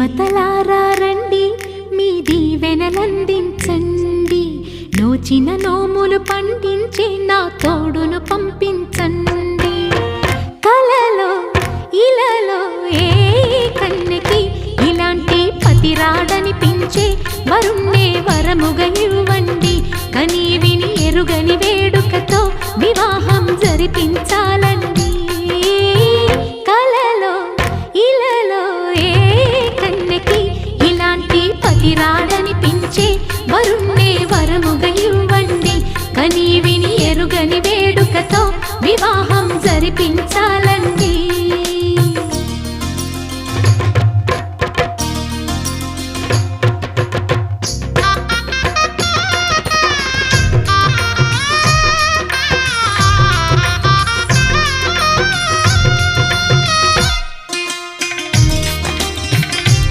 దేవతలారా రండి, మీ దీవెనలందించండి. నోచిన నోములు పండించే నా తోడును పంపించండి. కలలో ఇలలో ఏ కన్నెకి ఇలాంటి పతిరాడనిపించే వరుణ్ణే వరముగా ఇవ్వండి. కని విని ఎరుగని వేడుకతో వివాహం జరిపించాలి.